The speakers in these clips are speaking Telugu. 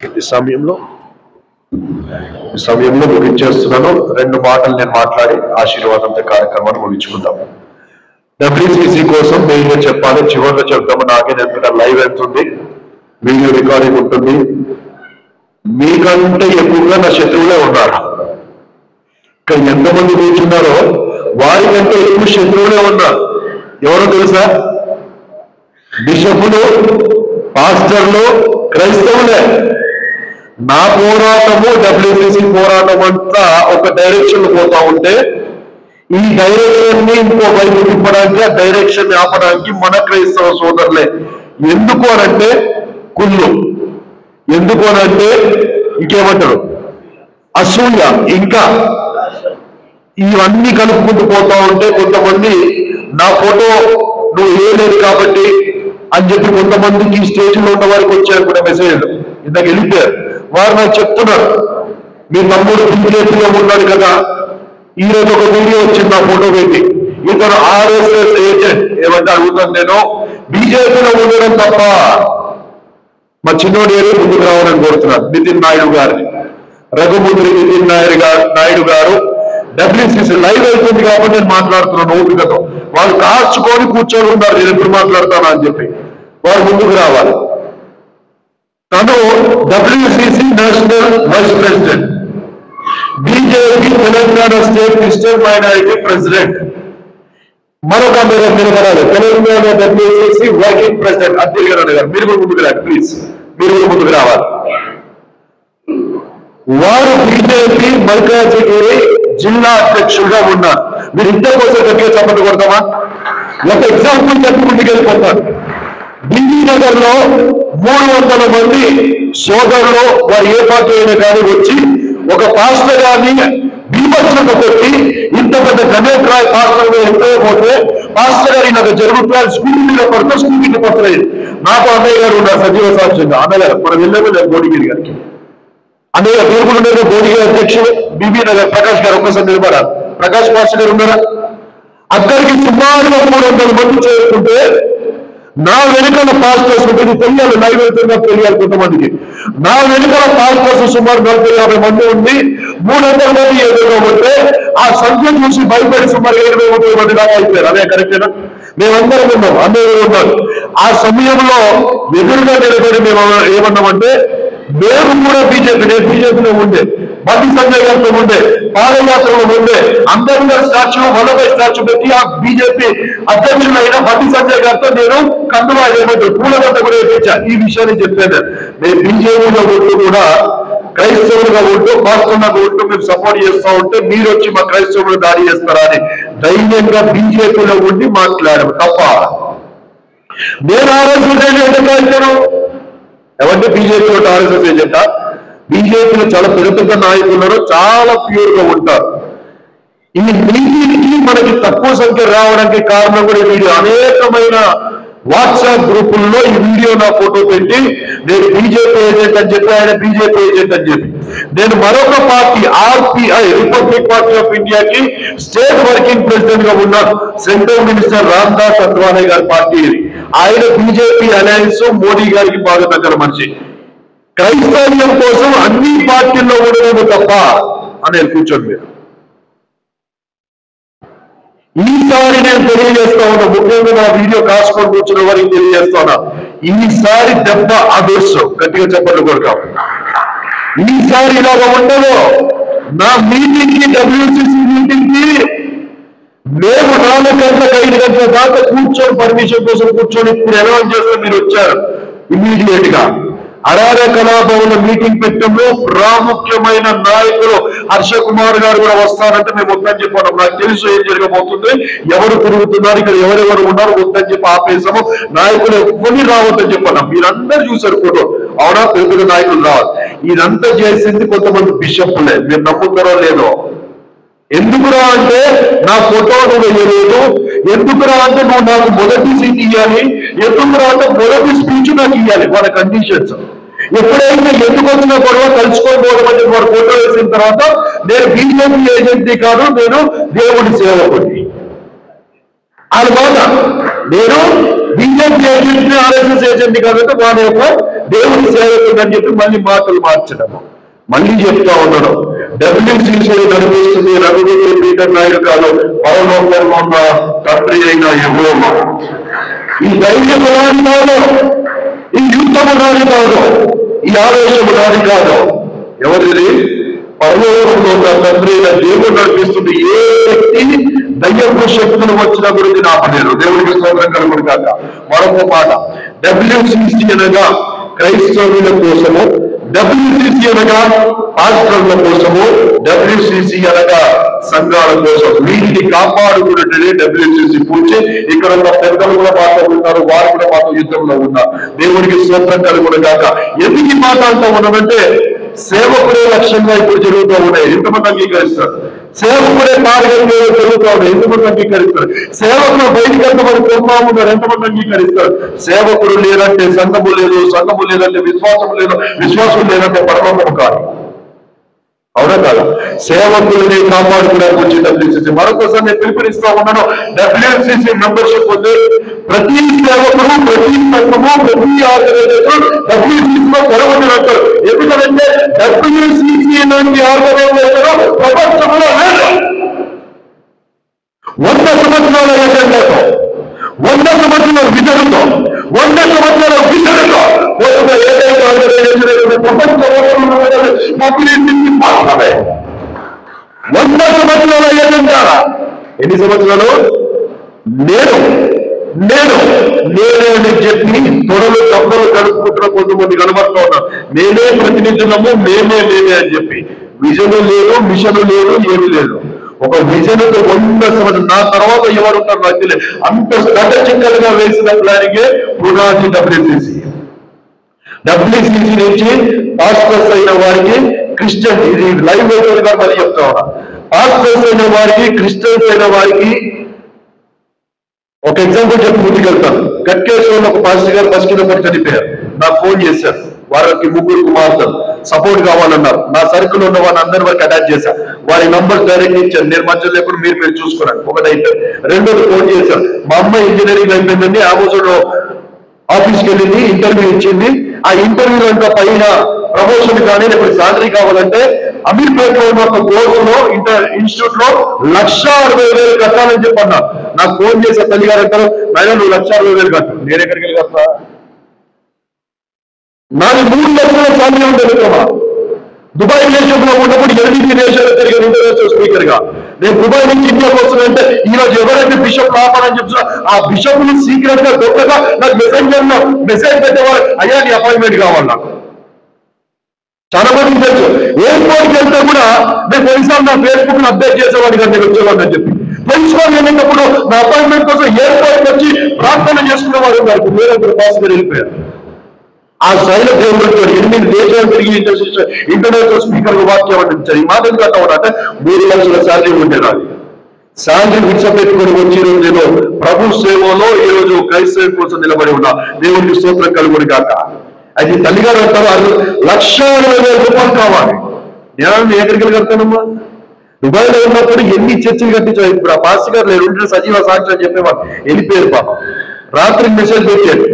ఈ సమయంలో ముగించేస్తున్నాను. 2 మాటలు నేను మాట్లాడి ఆశీర్వాదంతో కార్యక్రమాన్ని ముగించుకుందాం. డబ్ల్యూసీసీ కోసం మెయిన్గా చెప్పాలి, చివరిలో చెప్తాము. నాకే ఎందుకంటే లైవ్ వెళ్తుంది, వీడియో రికార్డింగ్ ఉంటుంది. మీకంటే ఎక్కువగా నా శత్రువులే ఉన్నారు. ఇక్కడ ఎంతమంది కూర్చున్నారో వారికంటే ఎక్కువ శత్రువులే ఉన్నారు. ఎవరో తెలుసా? బిషపులు, పాస్టర్లు, క్రైస్తవులే. నా పోరాటము, డబ్ల్యూసీసీ పోరాటం అంతా ఒక డైరెక్షన్ పోతా ఉంటే ఈ డైరెక్షన్ ని ఇంకో వైపు తిప్పడానికి, ఆ డైరెక్షన్ ని ఆపడానికి మన క్రైస్తవ సోదరులే. ఎందుకు అనంటే కుళ్ళు, ఎందుకు అనంటే ఇంకేమంటారు అసూయ, ఇంకా ఇవన్నీ కలుపుకుంటూ పోతా ఉంటే కొంతమంది నా ఫోటో నువ్వు వేయలేదు కాబట్టి అని చెప్పి కొంతమందికి ఈ స్టేజ్లో ఉన్న వారికి వచ్చారు కూడా మెసేజ్. ఇందాక వెళ్ళిపోయారు వారు నాకు చెప్తున్నారు, మీ తమ్ముడు బీజేపీలో ఉన్నాడు కదా, ఈ రోజు ఒక వీడియో వచ్చింది నా ఫోటో పెట్టి, ఇతను ఆర్ఎస్ఎస్ ఏజెంట్. ఏమంటే అడుగుతాను నేను, బీజేపీలో ఉండడం తప్ప మా చిన్నోడు ఏదో ముందుకు రావాలని కోరుతున్నాను. నితిన్ నాయుడు గారిని, రఘుముద్రి నితిన్ నాయుడు గారు డబ్ల్యూసీసీ లైవ్ అవుతుంది కాబట్టి నేను మాట్లాడుతున్నాను ఓపికతో. వాళ్ళు కాచుకొని కూర్చొని ఉన్నారు నేను ఎప్పుడు మాట్లాడతాను అని చెప్పి. వారు ముందుకు రావాలి. తను WCC national vice president, BJP Telangana state Christian minority president. మరొక మీరు నిలబడాలి, Telangana WCC working president Abdul గారు గారు. మీరు కూడా ముందుకు రండి ప్లీజ్, మీరు కూడా ముందుకు రావాలి. వారు బీజేపీ మల్కాజిగిరి జిల్లా అధ్యక్షుడిగా ఉన్నారు. మీరు ఇంటర్ కోసం గట్టిగా చెప్పండి కొడతామా? ఒక ఎగ్జాంపుల్ చెప్పి ముందుకు వెళ్ళిపోతారు. ఢిల్లీ నగర్ లో 300 మంది సోదరులు, వారు ఏ పార్టీ అయినా కానీ వచ్చి ఒక పాస్టర్ గారిని బీభత్సంగా పెట్టి, ఇంత పెద్ద గణేష్ రాయ్ పాస్టర్ ఎంతైపోతే పాస్టర్ గారి నాకు జరుగుతుంది స్కూల్ మీద పడుతూ స్కూల్ మీద పడలేదు. నాకు అన్నయ్య గారు ఉన్నారు సజీవ సాక్ష్యంగా. అన్నగారు మనం వెళ్ళాము లేదు భువనగిరి గారికి. అన్నయ్య తీర్పులు ఉండేది భువనగిరి అధ్యక్షుడు బీబీ నగర్ ప్రకాష్ గారు. ఒక్కసారి నిలబడాలి. ప్రకాష్ పాస్టర్ గారు ఉన్నారా? అక్కడికి సుమారుగా 300 మంది చేరుకుంటే నా వెనుకల పాస్టర్స్ ఉంటుంది తెలియాలి, లైవ్ వెళ్తున్నా తెలియాలి కొంతమందికి. నా వెనుకల పాస్టర్స్ సుమారు 40-50 మంది ఉండి 300 మంది ఎదురుగా ఉంటే ఆ సంఖ్య చూసి భయపడి సుమారు 20-30 మంది దాకా అయిపోయారు. అదే కరెక్టేనా? మేమందరం ఉన్నాం, అందరూ ఉన్నారు. ఆ సమయంలో ఎదురుగా నిలబడి మేము ఏమన్నామంటే, మేము కూడా నేను బీజేపీలో ఉండే, బండి సంజయ్ గారితో ఉండే, పాదయాత్రలో ఉండే, అంబేద్కర్ స్టాచ్యూ, వల్లభాయ్ స్టాచ్యూ పెట్టి ఆ బీజేపీ అధ్యక్షుడైన బండి సంజయ్ గారితో నేను కందువా ఏమంటారు పూలగడ్డ కూడా వేయించా. ఈ విషయాన్ని చెప్పాను. నేను బీజేపీలో ఉంటూ కూడా క్రైస్తవులుగా ఉంటూ, పాస్టర్లుగా ఉంటూ మేము సపోర్ట్ చేస్తూ ఉంటే మీరు వచ్చి మా క్రైస్తవులు దాడి చేస్తారా అని ధైర్యంగా బీజేపీలో ఉండి మాట్లాడాము తప్ప. నేను ఆర్ఎస్ఎస్ ఎందుకు వెళ్తాను? ఎవరంటే బీజేపీ ఆర్ఎస్ఎస్ ఏజెంట? బీజేపీలో చాలా పెద్ద నాయకులు చాలా ప్యూర్ గా ఉంటారు. ఈ మీటింగ్కి మనకి తక్కువ సంఖ్య రావడానికి కారణం కూడా వీడియో. అనేకమైన వాట్సాప్ గ్రూపుల్లో ఈ వీడియో నా ఫోటో పెట్టి నేను బీజేపీ ఏజెంట్ అని చెప్పి, ఆయన బీజేపీ ఏజెంట్ అని చెప్పి, నేను మరొక party RPI republic party of ఇండియాకి స్టేట్ వర్కింగ్ ప్రెసిడెంట్ గా ఉన్నాను. సెంట్రల్ మినిస్టర్ రామ్దాస్ అత్వాలే గారి పార్టీ. ఆయన బీజేపీ అలయన్స్ మోడీ గారికి బాగా దగ్గర మనిషి. క్రైస్తవ్యం కోసం అన్ని పార్టీల్లో ఉండడం తప్ప అని కూర్చోండి మీరు. ఈసారి నేను తెలియజేస్తా ఉన్నా, ముఖ్యంగా నా వీడియో కాసుకొని కూర్చున్న వారికి తెలియజేస్తా ఉన్నా, ఈసారి దెబ్బ అదృష్టం. గట్టిగా చెప్పండి కొడుకు. ఈసారి ఇలాగ ఉండదు. నా మీటింగ్ కి, డబ్ల్యూసీసీ మీటింగ్ కి మేము 4 గంటలకు 5 గంటల దాకా కూర్చొని పర్మిషన్ కోసం కూర్చొని ఇప్పుడు అనౌన్స్ చేస్తే మీరు వచ్చారు ఇమీడియట్ గా. అరార కళాభవన్ మీటింగ్ పెట్టడంలో ప్రాముఖ్యమైన నాయకులు హర్ష కుమార్ గారు కూడా వస్తారంటే మేము వద్దని చెప్పాను. నాకు తెలుసు ఏం జరగబోతుంది, ఎవరు తిరుగుతున్నారు, ఇక్కడ ఎవరెవరు ఉన్నారు, వద్దని చెప్పి ఆపేసాము. నాయకులు ఎవరిని రావద్దని చెప్పాను. మీరందరూ చూసారు ఫోటో, అవునా? పెద్ద నాయకులు రావాలి. ఇదంతా చేసింది కొంతమంది బిషప్లే. మీరు నమ్ముతారో లేదో. ఎందుకురా అంటే నా ఫోటో నువ్వు వేయలేదు, ఎందుకురా అంటే నువ్వు నాకు మొదటి సీట్ ఇవ్వాలి, ఎందుకురా అంటే మొదటి స్పీచ్ నాకు ఇవ్వాలి. వాళ్ళ కండిషన్స్. ఎప్పుడైతే ఎందుకు వచ్చినా గొడవ కలుసుకోకపోవడం అంటే వాడు ఫోటో వేసిన తర్వాత నేను బీజేపీ ఏజెంట్ కాదు, నేను దేవుడి సేవకుడిని అనమాట. నేను బీజేపీ ఏజెంట్, ఆర్ఎస్ఎస్ ఏజెంట్ కాబట్టి వాళ్ళ యొక్క దేవుని సేవకుడని చెప్పి మళ్ళీ మాటలు మార్చడము. మళ్ళీ చెప్తా ఉన్నాడు, WCC నడిపిస్తుంది రఘువీర్ పీటర్ నాయుడు కాదు, పరలోకంలో ఉన్న తండ్రి అయిన యెహోవా. ఈ ధైర్యం నాది కాదు, ఈ యుద్ధము నాది కాదు, ఈ ఆవేశము నాది కాదు. ఎవరిది? పరలోకంలో ఉన్న తండ్రి అయిన దేవుడు నడిపిస్తుంది. ఏ వ్యక్తి దయ్యపు శక్తులు వచ్చిన గురించి నాపలేరు. దేవుడికి స్తోత్రం కలుగును కాక. మరొక మాట, WCC అనగా క్రైస్తవుల కోసము, WCC అనగా పాస్టర్ల కోసము, WCC అనగా సంఘాల కోసం. వీటిని కాపాడుకున్నట్టే WCC పూర్తి. ఇక్కడ ఉన్న పెద్దలు కూడా మాట్లాడుతున్నారు, వారు కూడా మాతో యుద్ధంలో ఉన్నారు. దేవుడికి స్తోత్రం కలుగును కాక. ఎందుకు ఈ మాట అంటూ ఉన్నామంటే, సేవకుడే లక్ష్యంగా ఇప్పుడు జరుగుతూ ఉన్నాయి. ఎంతమంది అంగీకరిస్తారు? సేవకుడే టార్గెట్ జరుగుతూ ఉన్నాయి. ఎంతమంది అంగీకరిస్తారు? సేవకుడు బయటికి ఎంతమంది కొన్నా ఉన్నారు? ఎంతమంది అంగీకరిస్తారు? సేవకుడు లేదంటే సంఘము లేదు, సంఘము లేదంటే విశ్వాసం లేదు, విశ్వాసం లేదంటే పరలోకము కాదు. అవునా కాదు? సేవకులని కాపాడుకోవడానికి వచ్చి WCC. మరొకసారి నేను పిలుపునిస్తా ఉన్నాను, WCC మెంబర్షిప్ ఉంది. ప్రతి సేవకుడు, ప్రతి సంఘము, ప్రతి ఆర్గనైజేషన్ WCCలో తెరవబడినట్టు. ఎందుకంటే WCC లాంటి ఆర్గనైజేషన్ ప్రపంచంలో లేదు. 100 సంవత్సరాల ఎజెండాతో, 100 సంవత్సరాల విజన్తో, 100 సంవత్సరాల విజన్తో ఏదైతే ఆర్గనైజేషన్ ప్రపంచంలో మాత్రమే 100 సంవత్సరాల ఎజెండా. ఎన్ని సంవత్సరాలు? నేనే అని చెప్పి తొడలు డబ్బులు కలుపుకుంటున్న కొంతమంది కనబడుతూ ఉన్నారు. నేనే ప్రతినిధులము, మేమే అని చెప్పి. విజను లేదు, మిషను లేదు, ఏమీ లేదు. ఒక విజన్తో 100 సంవత్సరం. నా తర్వాత ఎవరున్నారు నాకు తెలియదు. అంత స్ట్రాటజికల్గా వేసిన ప్లానింగే పునాది WCC. WCC నుంచి పాస్టర్స్ అయిన వారికి క్రిస్టియన్, ఇది లైవ్ గా మరి చెప్తా ఉన్నా, పాస్టర్స్ అయిన వారికి, క్రిస్టియన్స్ అయిన వారికి ఒక ఎగ్జాంపుల్ చెప్పి ముందుకెళ్తాను. గట్కేశ్వరంలో ఒక పాస్టర్ గారు బస్ కింద పడి చనిపోయారు. నాకు ఫోన్ చేశారు. వారికి 3 కుమార్తెలు సపోర్ట్ కావాలన్నారు. నా సర్కిల్ ఉన్న వాళ్ళని అందరి వరకు అటాచ్ చేశాను. వారి నంబర్స్ డైరెక్ట్ ఇచ్చాను. నేను మధ్య లేకుండా మీరు చూసుకున్నాను. ఒకటైతే రెండోది ఫోన్ చేశాను. మా అమ్మాయి ఇంజనీరింగ్ అయిపోయిందండి, అమెజాన్ ఆఫీస్కి వెళ్ళింది, ఇంటర్వ్యూ ఇచ్చింది. ఆ ఇంటర్వ్యూలో ఇంకా పైన ప్రమోషన్ కానీ లేకపోతే శాలరీ కావాలంటే అమీర్పేటలో ఉన్న ఒక కోర్సులో ఇన్స్టిట్యూట్ లో 1,60,000 కట్టాలని చెప్పన్నా. నాకు ఫోన్ చేసే తల్లి గారు అంటారు, నాయన నువ్వు 1,60,000 కట్టు. నేను ఎక్కడికి వెళ్ళి కట్టా? నాకు 3 లక్షల శాలరీ ఉంటుంది కదా. దుబాయ్ దేశంలో ఉన్నప్పుడు 8 దేశాలు తిరిగి ఇంటర్నేషనల్ స్పీకర్ గా. నేను దుబాయ్ నుంచి ఇండియాకి వస్తున్నానంటే ఈరోజు ఎవరైతే బిషప్ కాపాలని చెప్తున్నా ఆ బిషప్ ని సీక్రెట్ గా దొరకగా నాకు మెసేజ్ పెట్టేవారు, అయ్యా నీ అపాయింట్మెంట్ కావాలి నాకు. చాలా మంది తెలుసు. ఎయిర్పోర్ట్కి వెళ్తే కూడా నేను కొన్నిసార్లు నా ఫేస్బుక్ ను అప్డేట్ చేసేవాడిని కానీ నేను వచ్చేవాడిని అని చెప్పి. ప్రిన్సిపల్ వెళ్ళినప్పుడు నా అపాయింట్మెంట్ కోసం ఎయిర్పోర్ట్ వచ్చి ప్రార్థన చేసుకునేవారు ఉన్నారు. వేరే పాస్ గారు వెళ్ళిపోయారు. ఆ స్థాయిలో దేవుడు 8 దేశాలు తిరిగి ఇంటర్నేషనల్ స్పీకర్ వాక్యం అందించారు. ఈ మాట ఎందుకంటే 3 లక్షల శాలరీ ఉండేది. శాలరీ విడిచిపెట్టుకుని వచ్చి నేను ప్రభు సేవలో ఈ రోజు క్రైస్తవ కోసం నిలబడి ఉన్నా. దేవుడికి స్తోత్రం కలుగును గాక. అది తల్లిగారు అంటారు, 1,60,000 రూపాయలు కావాలి. నేను ఎక్కడికి కడతానమ్మా? దుబాయ్లో ఉన్నప్పుడు ఎన్ని చర్చలు కట్టించారు. ఇప్పుడు ఆ పాస్టర్ గారు లేరు, సజీవ సాక్షి అని చెప్పేవారు. వెళ్ళిపోయారు పాపం. రాత్రికి మెసేజ్ పెట్టారు,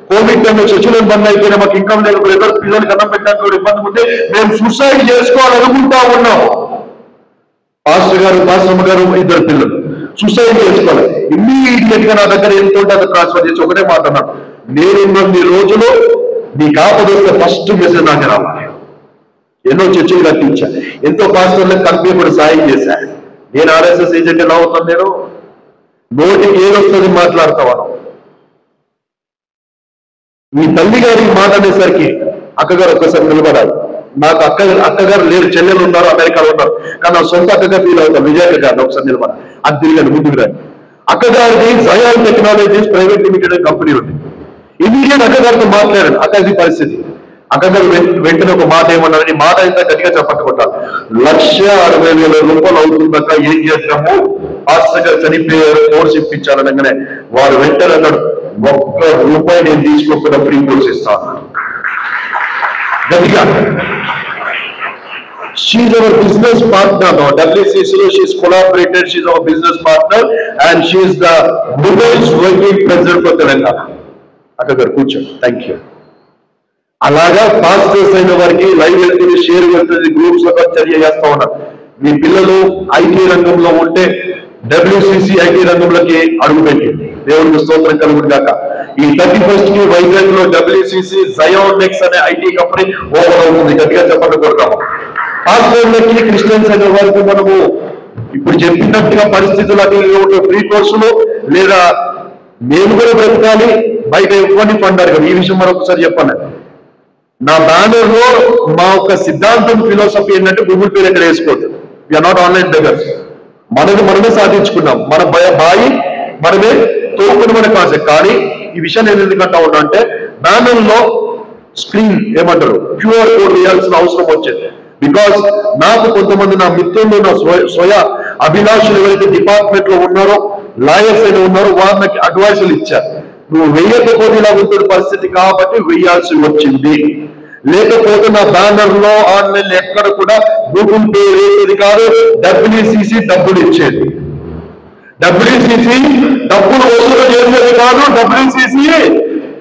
కోవిడ్ టైంలో చర్చలు బంద్ అయిపోయినా మాకు ఇన్కమ్ లేదు, పిల్లలకి అన్నం పెట్టడానికి కూడా ఇబ్బంది ఉంటే మేము సూసైడ్ చేసుకోవాలనుకుంటా ఉన్నాం. పాస్టర్ గారు, పాస్టర్ గారు, 2 పిల్లలు సూసైడ్ చేసుకోవాలి. ఇమ్మీడియట్ గా నా దగ్గర ఎంత ఉంటే అది ట్రాన్స్ఫర్ చేసి ఒకటే మాట అన్నాను, నేనున్నన్ని రోజులు నీకు ఆపదొస్తే ఫస్ట్ మెసేజ్ నాకు రావాలి. ఎన్నో చర్చలు కట్టించా, ఎంతో పాస్టర్లకు కంపెనీ కూడా సాయం చేశా. నేను RSS ఏజెంట్ ఎలా అవుతాను? నేను నోటికి ఏదొస్తుంది మాట్లాడతావాను. మీ తల్లి గారికి మాట అనేసరికి అక్కగారు ఒక్కసారి నిలబడాలి. నాకు అక్కగారు లేరు, చెల్లెలు ఉన్నారు, అమెరికాలో ఉన్నారు, కానీ నా సొంత అక్కగా ఫీల్ అవుతాను. విజయ్ గారిని ఒకసారి నిలబడాలి. అది తిరిగాను, ముందుకు రాని. అక్కగారిది Jayan technologies private limited company ఉంది. ఇమీడియట్ అక్కగారితో మాట్లాడాను. అక్కది పరిస్థితి. అక్కగారు వెంటనే ఒక మాట ఏమన్నారు, నీ మాట అయితే గట్టిగా చెప్పట్టుకుంటారు. 1,60,000 రూపాయలు అవుతుందాక ఏం చేద్దాము, పాస్టర్ గారు చనిపోయారు, కోర్స్ ఇప్పించాలనగానే వారు వెంటనే అన్నాడు, 1 రూపాయి నేను తీసుకోకుండా ఫ్రీ కోర్స్ ఇస్తాను. గట్టిగా. She's our business partner now. WCC, she's collaborated, she's our business partner and she's the women's working president for Telangana. Akkagaru, కూర్చోండి. Thank you. అలాగా పాస్టర్స్ అయిన వారికి లైవ్ వెళ్తుంది, షేర్ వెళ్తుంది, గ్రూప్స్ లో చర్య చేస్తా ఉన్నారు. మీ పిల్లలు ఐటీ రంగంలో ఉంటే WCC ఐటీ రంగంలోకి అడుగుపెట్టింది. దేవుడికి స్తోత్రం కలుగును గాక. ఈ 31st కి వైజాగ్ లో WCC జయోనెక్స్ అనే ఐటీ కంపెనీ ఓపెన్ అవుతుంది. గట్టిగా చెప్పండి కొడతాము. పాస్టర్లకి క్రిస్టియన్స్ అనే వారికి మనము ఇప్పుడు చెప్పినట్టుగా పరిస్థితులు అటు ఫ్రీ కోర్సులు లేదా మేము కూడా బ్రతకాలి, బయట ఇవ్వని పండారు కదా. ఈ విషయం మరొకసారి చెప్పండి. నా బ్యానర్ లో మా యొక్క సిద్ధాంతం ఫిలాసఫీ ఏంటంటే గూగుల్ పే ఎక్కడ వేసుకోవద్దు. We're not online beggars. మనమే సాధించుకున్నాం, మన బాయి మనమే తోపుని మన కాన్సెప్ట్. కానీ ఈ విషయం నేను ఎందుకంటా ఉన్నా అంటే బ్యానర్ లో స్క్రీన్ ఏమంటారు QR కోడ్ వేయాల్సిన అవసరం వచ్చింది. బికాస్ నాకు కొంతమంది నా మిత్రులు, నా స్వయ అభిలాషులు ఎవరైతే డిపార్ట్మెంట్ లో ఉన్నారో, లాయర్స్ అయినా ఉన్నారో, వాళ్ళకి అడ్వైసులు ఇచ్చారు. నువ్వు వెయ్యకపోతే ఇలా ఉంటుంది పరిస్థితి కాబట్టి వెయ్యాల్సి వచ్చింది. లేకపోతే నా బ్యానర్ లో ఆన్లైన్ ఎక్కడ కూడా గూగుల్ పే వేసేది కాదు, WCC డబ్బులు ఇచ్చేది. WCC డబ్బులు వసూలు చేసేది కాదు, WCC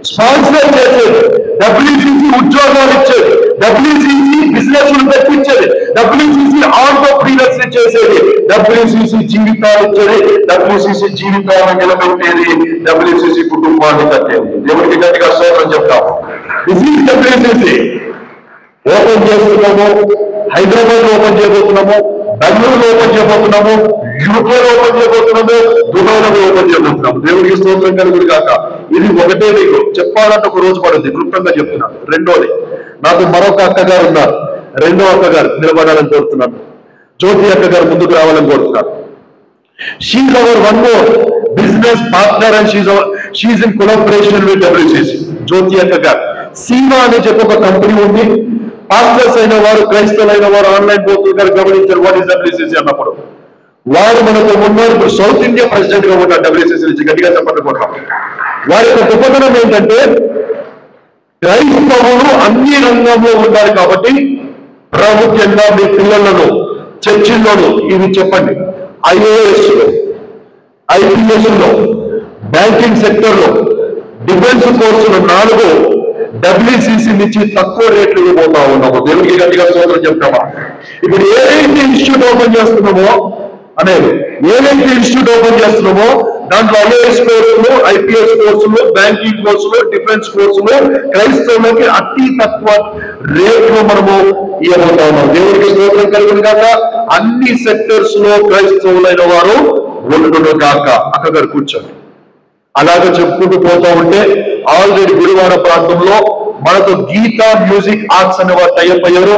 స్పాన్సర్ చేసేది, WCC ఉద్యోగాలు ఇచ్చేది, WCC బిజినెస్ తెప్పించేది, WCC ఆంటర్‌ప్రెన్యూర్స్ చేసేది, WCC జీవితాలు ఇచ్చేది, WCC జీవితాలను నిలబెట్టేది, WCC కుటుంబాన్ని కట్టేది. దేవుడికి గట్టిగా స్తోత్రం చెప్తాము. WCC ఓపెన్ చేస్తున్నాము, హైదరాబాద్ లో ఓపెన్ చేయబోతున్నాము, బెంగళూరులో ఓపెన్ చేయబోతున్నాము, యూకేలో ఓపెన్ చేయబోతున్నాము, దుబాయ్లో ఓపెన్ చేయబోతున్నాము. దేవుడికి స్తోత్రం కలుగును గాక. ఇది ఒకటే మీకు చెప్పాలంటే ఒక రోజు పడుతుంది, క్లుప్తంగా చెప్తున్నాను. రెండోది, నాకు మరొక అక్కగారు ఉన్నారు. రెండో అక్కగారు నిలబడాలని కోరుతున్నాను. జ్యోతి అక్కగారు ముందుకు రావాలని కోరుతున్నాను. She's our one more business partner and she's in collaboration with WCC. Jyothi అక్కగారు సీమా అని చెప్పి ఒక కంపెనీ ఉంది. పాస్టర్స్ అయిన వారు, క్రైస్తవులైన వారు ఆన్లైన్ పోతులు గారు గమనించారు వాట్ ఈస్ WCC అన్నప్పుడు. వారు మనకు ఉన్నారు. ఇప్పుడు సౌత్ ఇండియా ప్రెసిడెంట్ గా ఉన్నారు WCC నుంచి. గట్టిగా చెప్పకపోతాం. వారి యొక్క గొప్పతనం ఏంటంటే క్రైస్తవులు అన్ని రంగంలో ఉండాలి కాబట్టి ప్రాముఖ్యంగా మీ పిల్లలను చర్చిల్లోనూ ఇవి చెప్పండి. IAS లో, IPS లో, బ్యాంకింగ్ సెక్టర్ లో, డిఫెన్స్ కోర్సులు 4 WCC నుంచి తక్కువ రేట్లు ఇవ్వబోతా ఉన్నాము. దేవుడికి గట్టిగా స్తోత్రం చెప్తామా. ఇప్పుడు ఏదైతే ఇన్స్టిట్యూట్ ఓపెన్ చేస్తున్నామో అనేది, ఏదైతే ఇన్స్టిట్యూట్ ఓపెన్ చేస్తున్నామో దాంట్లో IAS కోర్సులు, IPS కోర్సులు, బ్యాంకింగ్ కోర్సులు, డిఫెన్స్ కోర్సులు క్రైస్తవులకి అతి తక్కువ రేట్లు మనము ఇవ్వబోతా ఉన్నాం. దేవుడికి స్తోత్రం కలుగును గాక. అన్ని సెక్టర్స్ లో క్రైస్తవులైన వారు ఉండును గాక. అక్కగారు కూర్చోండి. అలాగే చెప్పుకుంటూ పోతా ఉంటే ఆల్రెడీ గురువార ప్రాంతంలో మనతో గీతా మ్యూజిక్ ఆర్ట్స్ అనే వారు టైప్ అయ్యారు.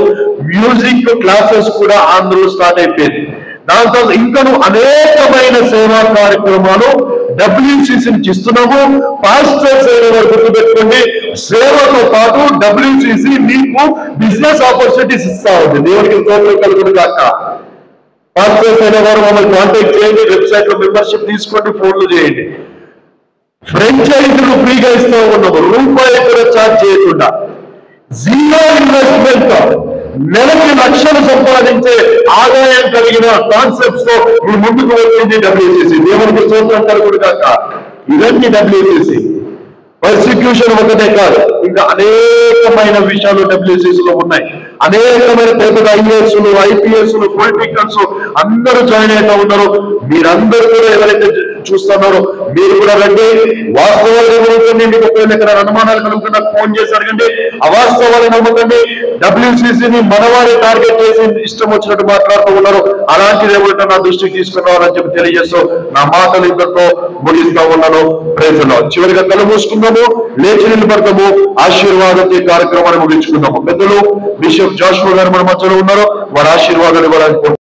మ్యూజిక్ క్లాసెస్ కూడా ఆంధ్రలో స్టార్ట్ అయిపోయింది. దాంతో ఇంకను అనేకమైన సేవా కార్యక్రమాలు WCC నుంచి ఇస్తున్నాము. పాస్టర్స్ అయిన వారు గుర్తుపెట్టుకోండి, సేవతో పాటు WCC మీకు బిజినెస్ ఆపర్చునిటీస్ ఇస్తా ఉంది. దేవుడికి స్తోత్రం కలుగును గాక. పాస్టర్స్ అయిన వారు మమ్మల్ని కాంటాక్ట్ చేయండి, వెబ్సైట్ లో మెంబర్షిప్ తీసుకోండి, ఫోన్లు చేయండి. ఫ్రాంచైజీలు ఫ్రీగా ఇస్తూ ఉన్నాము, రూపాయి కూడా ఛార్జ్ చేయకుండా, జీరో ఇన్వెస్ట్మెంట్, నెలకి లక్షలు సంపాదించే ఆదాయం కలిగిన కాన్సెప్ట్స్ తో మీ ముందుకు వచ్చింది WCC. దేవుడికి స్తోత్రం కలుగును గాక. ఇవన్నీ WCC. పర్సిక్యూషన్ ఒకటే కాదు, ఇంకా అనేకమైన విషయాలు WCC లో ఉన్నాయి. అనేకమైన పెద్ద IAS లు, IPS లు, పొలిటికల్స్ అందరూ జాయిన్ అవుతా ఉన్నారు. మీరందరూ కూడా ఎవరైతే చూస్తున్నారో మీరు కూడా రండి. వాస్తవాలు నమ్ముతుంది. మీకు ఒకవేళ ఎక్కడ అనుమానాలు కలుగుతున్నా ఫోన్ చేసి అడగండి. అవాస్తవాలు నమ్మకండి. WCCని మనవారే టార్గెట్ చేసి ఇష్టం వచ్చినట్టు మాట్లాడుతూ ఉన్నారు. అలాంటిది ఏమంటే నా దృష్టికి తీసుకున్నారని చెప్పి తెలియజేస్తూ నా మాటలు ఇంతతో ముగిస్తా ఉన్నాను. Praise Lord. చివరిగా కళ్ళు మూసుకుందాము, లేచి నిలబడతాము, ఆశీర్వాదం ఈ కార్యక్రమాన్ని ముగించుకుందాము. పెద్దలు బిషప్ జాషువా గారు మన మధ్యలో ఉన్నారు. వారి ఆశీర్వాదాలు ఇవ్వడానికి